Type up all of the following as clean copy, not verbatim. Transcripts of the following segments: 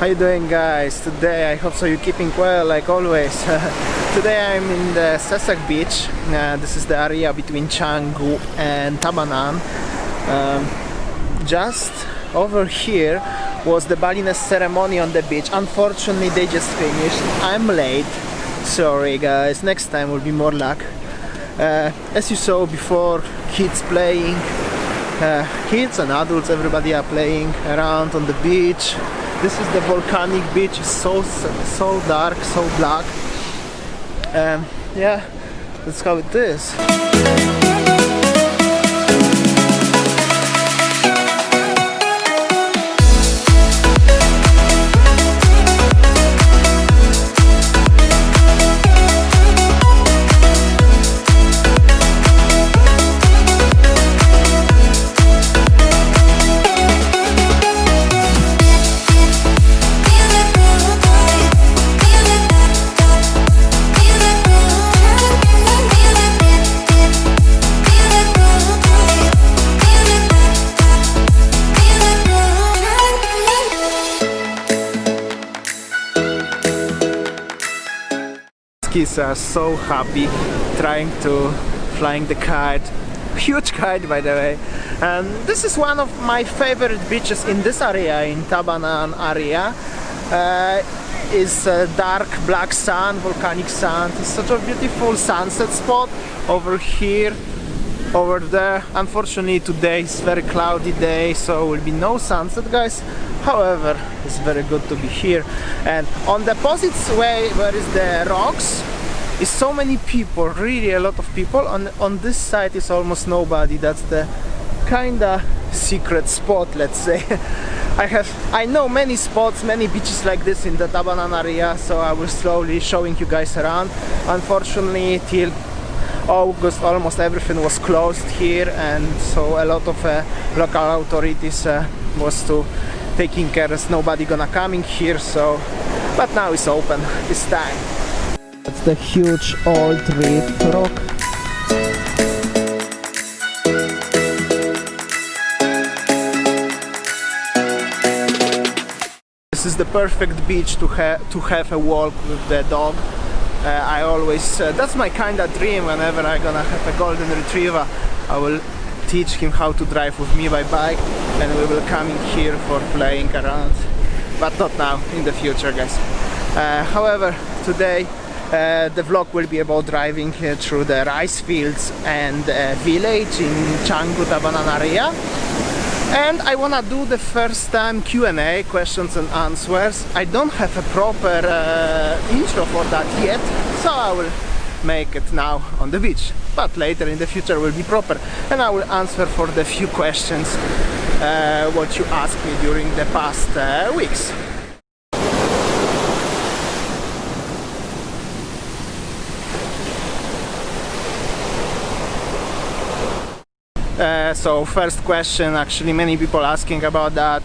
you doing, guys? Today I hope so you're keeping well like always. Today I'm in the Sesak beach. This is the area between Canggu and Tabanan. Just over here was the Balinese ceremony on the beach. Unfortunately they just finished. I'm late, sorry guys, next time will be more luck. As you saw before, kids playing, kids and adults, everybody are playing around on the beach. This is the volcanic beach. It's so dark, so black. Yeah, that's how it is. Kids are so happy trying to flying the kite, huge kite by the way. And this is one of my favorite beaches in this area, in Tabanan area. Is dark black sand, volcanic sand. It's such a beautiful sunset spot over here, over there. Unfortunately today is very cloudy day, so will be no sunset, guys. However, it's very good to be here. And on the opposite way, where is the rocks, is so many people, really a lot of people. On this side is almost nobody. That's the kinda secret spot, let's say. I know many spots, many beaches like this in the Tabanan area, so I will slowly showing you guys around. Unfortunately, till August almost everything was closed here, and so a lot of local authorities was to taking care as nobody gonna coming here, so but now it's open this time. That's the huge old reef rock. This is the perfect beach to have a walk with the dog. I always that's my kind of dream. Whenever I gonna have a golden retriever, I will teach him how to drive with me by bike, and we will come in here for playing around, but not now, in the future, guys. However, today the vlog will be about driving through the rice fields and village in Canggu, Tabanan area. And I wanna do the first time Q&A, questions and answers. I don't have a proper intro for that yet, so I will make it now on the beach, but later in the future will be proper, and I will answer for the few questions what you asked me during the past weeks. So first question, actually many people asking about that,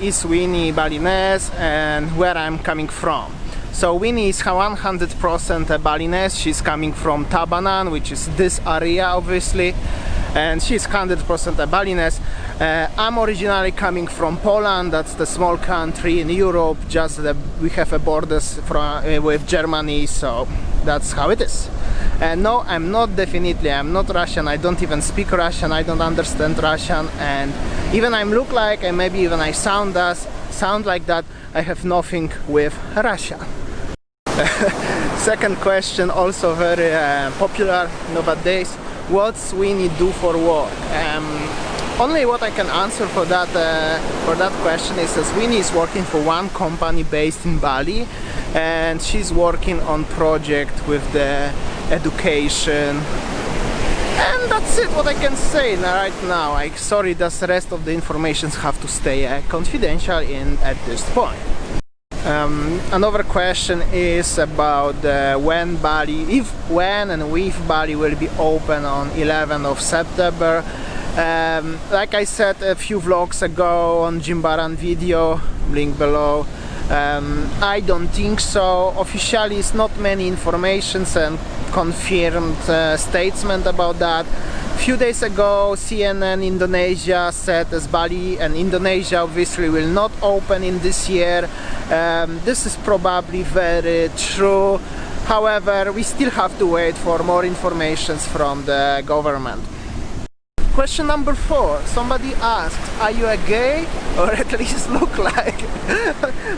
is Winnie Balinese and where I'm coming from. So Winnie is 100% Balinese. She's coming from Tabanan, which is this area obviously, and she's 100% Balinese. I'm originally coming from Poland. That's the small country in Europe, just we have a borders with Germany, so that's how it is. And no, I'm not Russian. I don't even speak Russian. I don't understand Russian, and even I look like, and maybe even I sound like that, I have nothing with Russia. Second question, also very popular nowadays. What's Winnie do for work? Only what I can answer for that question is that Winnie is working for one company based in Bali, and she's working on project with the education, and that's it what I can say right now. Sorry, the rest of the information have to stay confidential at this point. Another question is about when and if Bali will be open on 11th of September. Like I said a few vlogs ago on Jimbaran video, link below, I don't think so. Officially it's not many informations and confirmed statements about that, Few days ago, CNN Indonesia said as Bali and Indonesia obviously will not open in this year. This is probably very true. However, we still have to wait for more information from the government. Question number 4. Somebody asked, are you a gay? Or at least look like?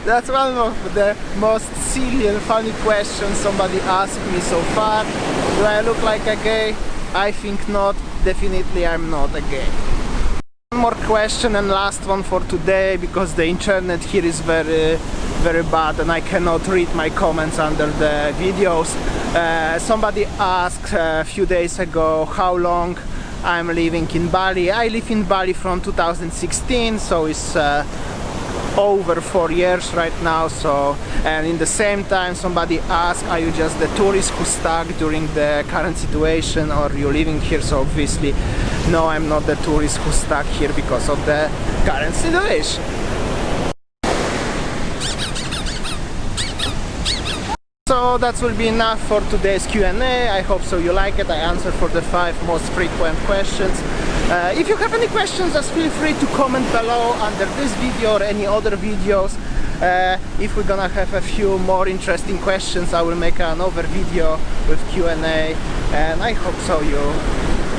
That's one of the most silly and funny questions somebody asked me so far. Do I look like a gay? I think not. Definitely I'm not a gay. One more question and last one for today, because the internet here is very bad and I cannot read my comments under the videos. Somebody asked a few days ago how long I'm living in Bali. I live in Bali from 2016, so it's over 4 years right now. So, and in the same time somebody asked, are you just the tourist who's stuck during the current situation, or you living here? So obviously no, I'm not the tourist who's stuck here because of the current situation. So that will be enough for today's Q&A. I hope so you like it. I answered for the 5 most frequent questions. If you have any questions, just feel free to comment below under this video or any other videos. If we're gonna have a few more interesting questions, I will make another video with Q&A, and I hope so you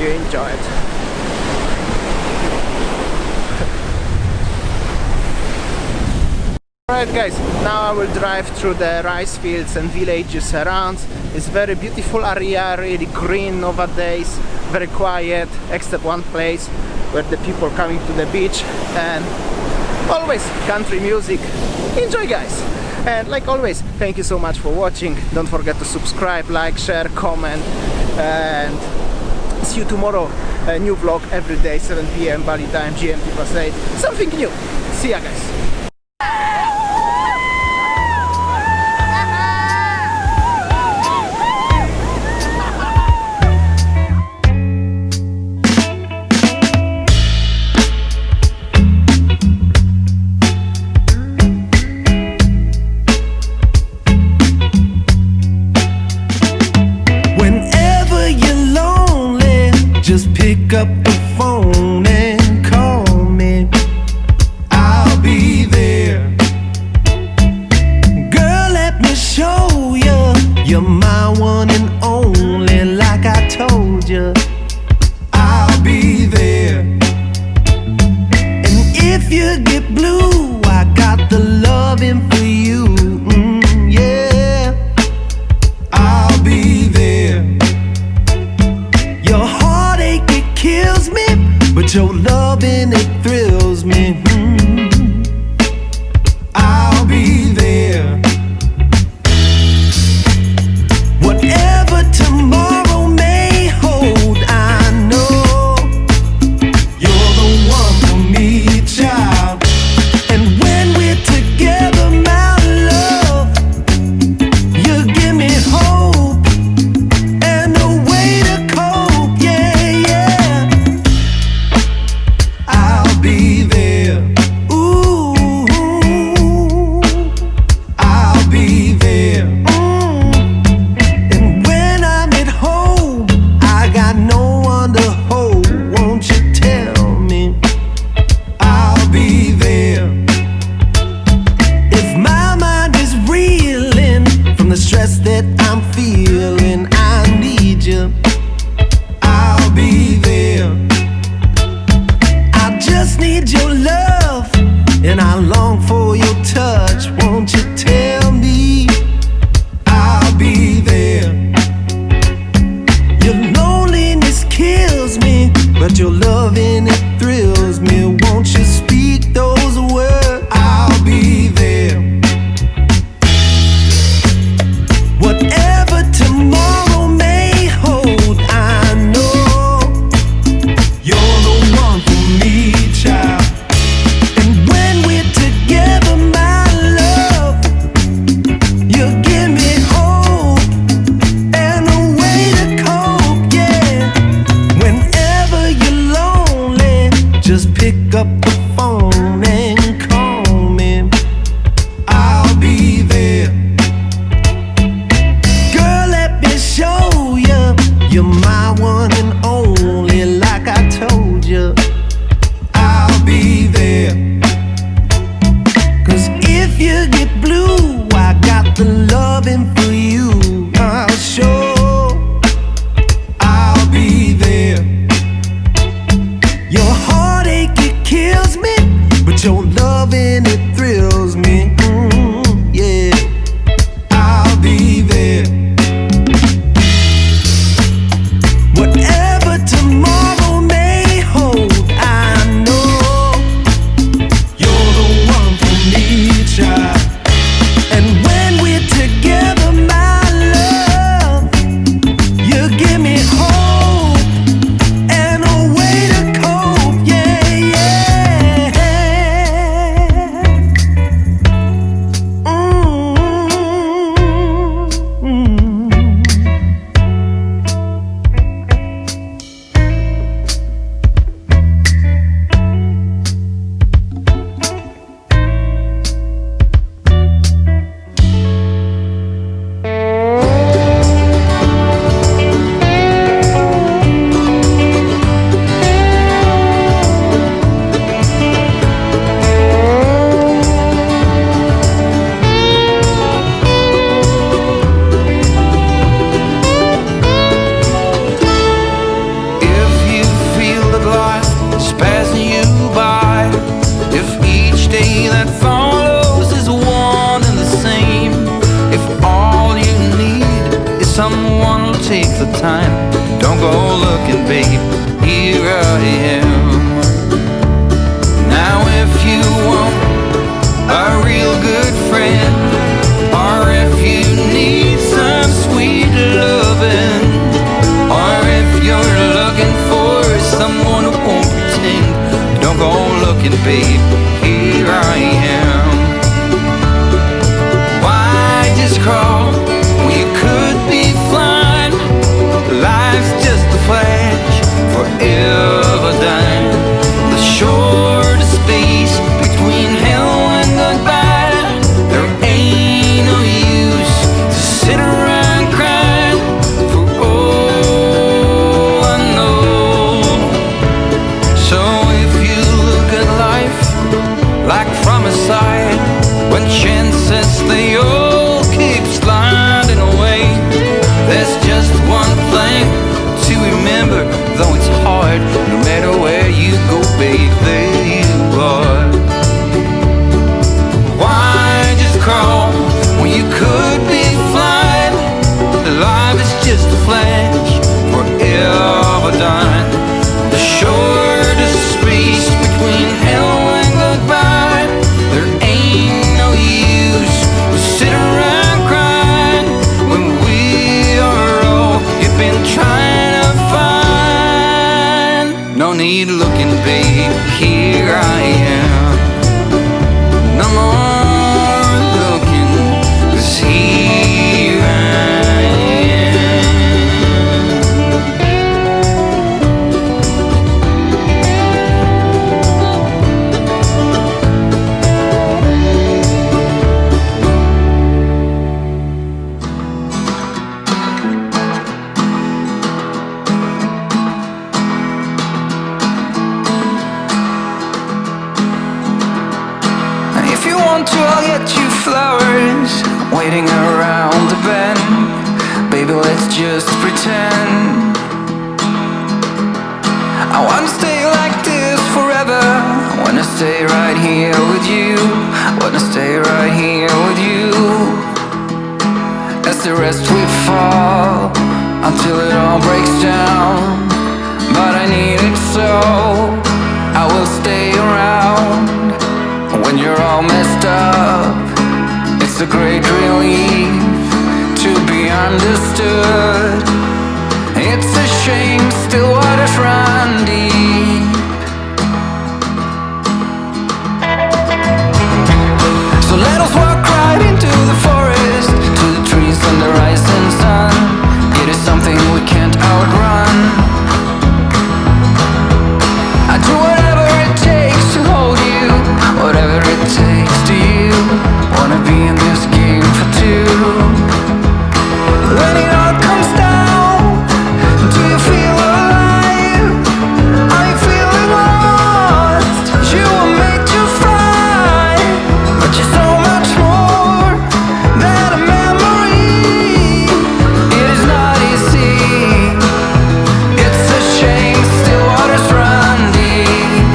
enjoy it. Alright guys, now I will drive through the rice fields and villages around. It's very beautiful area, really green nowadays, very quiet, except one place where the people coming to the beach, and always country music. Enjoy guys! And like always, thank you so much for watching. Don't forget to subscribe, like, share, comment, and see you tomorrow. A new vlog every day, 7 PM Bali time, GMT +8. Something new. See ya guys! Just pick up the phone and call me. I'll be there. Girl, let me show you. You're my one and only, like I told you. I'll be there. And if you get blue, I got the loving for you. Yeah, I'll be there. Your heartache, it kills me, but your loving, it thrills me. I'll be there. Whatever tomorrow may hold, I know you're the one for me, child. And when we're together, my love, you give me hope and a way to cope. Yeah, yeah, I'll be there. Ooh, I'll be there. And when I'm at home, I got no one to hold. Won't you tell me I'll be there? If my mind is reeling from the stress that I'm feeling, I need you. I'll be there. I just need your love, and I long for your touch. Won't you tell me I'll be there? Your loneliness kills me, but your loving, it thrills me. Won't you speak those words? I'll be there. Whatever tomorrow may hold, I know you're the one for me, child. And when we're together, my love, you give me hope and a way to cope. Yeah, whenever you're lonely, looking, babe, here I am. Why just crawl when you could be flying? Life's just a flash, forever done. The shortest space between hell and goodbye. There ain't no use to sit around crying for all I know. So if you look at life like from a side, when chances they all keep sliding away, there's just one thing to remember, though it's hard, no matter where you go, babe, there you are. Why just crawl when you could be flying? Life is just a flash, forever done. The shortest space between hell and goodbye. There ain't no use to sit around crying when we are all you've been trying to find. No need looking, babe, here I am. No more looking, 'cause here I am. If you want to, I'll get you flowers waiting around the bend. Baby, let's just pretend. I wanna stay like this forever. I wanna stay right here with you. I wanna stay right here with you. As the rest we fall until it all breaks down. But I need it so I will stay around. When you're all messed up, it's a great relief to be understood. It's a shame still waters run deep. So let us walk right into the forest, to the trees and the rising sun. It is something we can't outrun. I do whatever it takes to hold you, whatever it takes to you. Wanna be in this game for two. When it all comes down, do you feel alive? Are you feeling lost? You were made to fly, but you're so much more than a memory. It is not easy. It's a shame still waters run deep.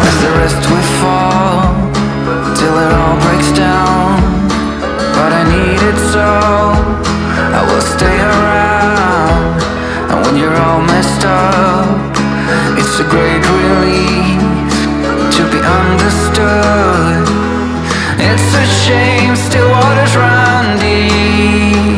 As the rest we fall till it all breaks down. But I need it so I will stay around. And when you're all messed up, it's a great relief to be understood. It's a shame still waters run deep.